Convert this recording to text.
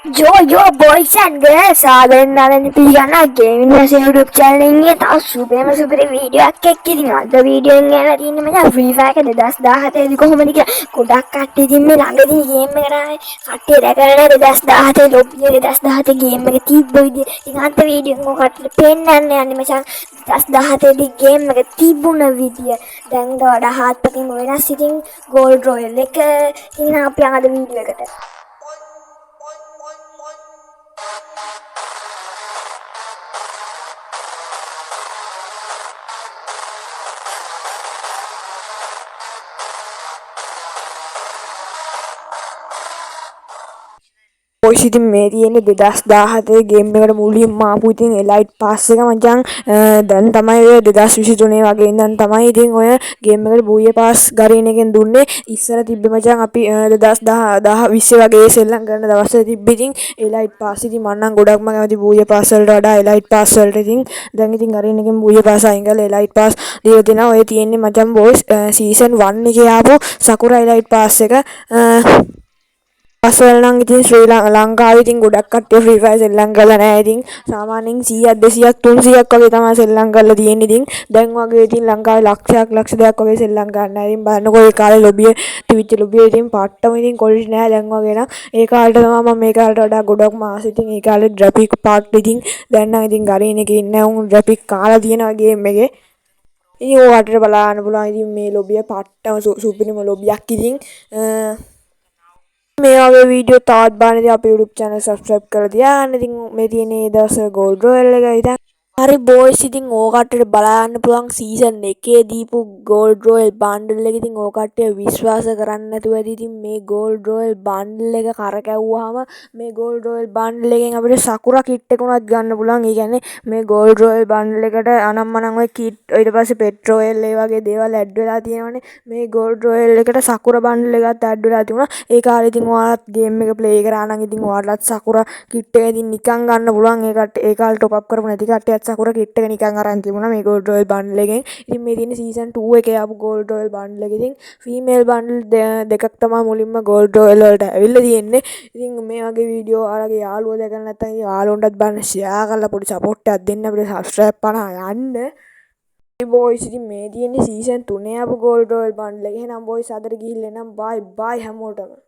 Yo boys and girls ආදරෙන් නාලනි පිළිගන්න gaming මාස් YouTube channel එකේ තව සුපර් වීඩියෝ එකක් එක්ක අද වීඩියෝ එකෙන් ගන්න තියෙන්නේ මචං Free Fire 2017 දී කොහොමද කියලා ගොඩක් කට්ටිය ඉතින් මේ ළඟදී ගේම් එකට ආවේ කට්ටිය දැකලා නැහැ 2017 ලොබ්බියේ 2017 ගේම් එක තිබ්බ විදිය ඉතින් අද වීඩියෝ එක කට්ටියට පෙන්නන්න යන්නේ මචං 2017 දී ගේම් එක තිබුණ විදිය දැන් වඩා හාත්පසින්ම වෙනස් ඉතින් Gold Royal එක ඉතින් අපි අද වීඩියෝ එකට ඔය ඉතින් මේ තියෙන්නේ 2017 ගේම් එකට මුලින්ම ආපු ඉතින් එලයිට් පාස් එක මචං දැන් තමයි ඔය 2023 වගේ ඉඳන් තමයි ඉතින් ඔය ගේම් එකට බූයේ පාස් ගරින එකෙන් දුන්නේ ඉස්සර තිබ්බේ මචං අපි 2020 වගේ සෙල්ලම් කරන දවස්වල තිබ්බේ ඉතින් එලයිට් පාස් ඉතින් මම නම් ගොඩක්ම කැමති බූයේ පාස් වලට වඩා එලයිට් පාස් වලට ඉතින් දැන් ඉතින් ගරින එකෙන් බූයේ පාස් අයින් කරලා එලයිට් පාස් දීලා දෙනවා ඔය තියෙන්නේ මචං බෝස් සීසන් 1 එකේ ආපු සකුරා එලයිට් පාස් එක අසවල් නම් ඉතින් ශ්‍රී ලංකාවේ ඉතින් ගොඩක් කට්ටිය ෆ්‍රී ෆයර් සෙල්ලම් කරලා නැහැ ඉතින් සාමාන්‍යයෙන් 100ක් 200ක් 300ක් වගේ තමයි සෙල්ලම් කරලා තියෙන්නේ ඉතින් දැන් වගේ ඉතින් ලංකාවේ ලක්ෂයක් ලක්ෂ දෙකක් වගේ සෙල්ලම් ගන්න. ඉතින් බලන්නකෝ ඒ කාලේ ලොබිය තිබිච්ච ලොබිය ඉතින් පට්ටම ඉතින් කොලිටි නැහැ දැන් වගේ නම් ඒ කාලේට තමයි මම මේ කාලේට වඩා ගොඩක්ම ආස ඉතින් ඒ කාලේ ග්‍රැෆික් පාර්ට් ඉතින් දැන් නම් ඉතින් ගරින් එකේ ඉන්න උන් ග්‍රැෆික් කාලා තියෙනවා ගේම් එකේ. ඉතින් ඔයාලට බලන්න පුළුවන් ඉතින් මේ ලොබිය පට්ටම සුපිරිම ලොබියක් ඉතින් මේ වගේ වීඩියෝ තවත් බලන්න ඉතින් අපේ YouTube channel subscribe කරලා තියාගන්න. ඉතින් මේ තියෙන මේ දවස්වල Gold Royal එක ඉතින් හරි බෝයිස් ඉතින් ඕකටට බලන්න පුළුවන් සීසන් 1 දීපු Gold Royal bundle එක ඉතින් ඕකට්ටිය විශ්වාස කරන්න නැතුව ඇති ඉතින් මේ Gold Royal bundle එක කරකැවුවාම මේ Gold Royal bundle එකෙන් අපිට Sakura kit එක උනත් ගන්න පුළුවන්. ඒ කියන්නේ මේ Gold Royal bundle එකට අනම්මනම් ඔය kit ඊට පස්සේ pet royal ඒ වගේ දේවල් ඇඩ් වෙලා තියෙනවනේ. මේ Gold Royal එකට Sakura bundle එකත් ඇඩ් වෙලා තිබුණා. ඒ කාලේ ඉතින් ඔයාලත් game එක play කරා නම් ඉතින් ඔයාලත් Sakura kit එක ඉතින් නිකන් ගන්න පුළුවන්. ඒ කාලේ top up කරපු නැති කට්ටියත් Sakura kit එක නිකන් අරන් තිබුණා මේ Gold Royal bundle එකෙන්. ඉතින් මේ තියෙන season 2 එකේ ආපු Gold Royal bundle එක ඉතින් female bundle දෙකක් තමයි මුලින්ම Gold Royal වලට ඇවිල්ලා තියෙන්නේ. ඉතින් මේ වගේ වීඩියෝ ඔයාලගේ යාළුවෝ දැකලා නැත්නම් ඉතින් යාළුවන්ටත් බලන්න share කරලා පොඩි support එකක් දෙන්න අපිට subscribe 50 යන්න. ඒ boys ඉතින් මේ තියෙන්නේ season 3 ආපු Gold Royal bundle එක. එහෙනම් boys අදට ගිහිල්ලා එනම් bye bye හැමෝටම.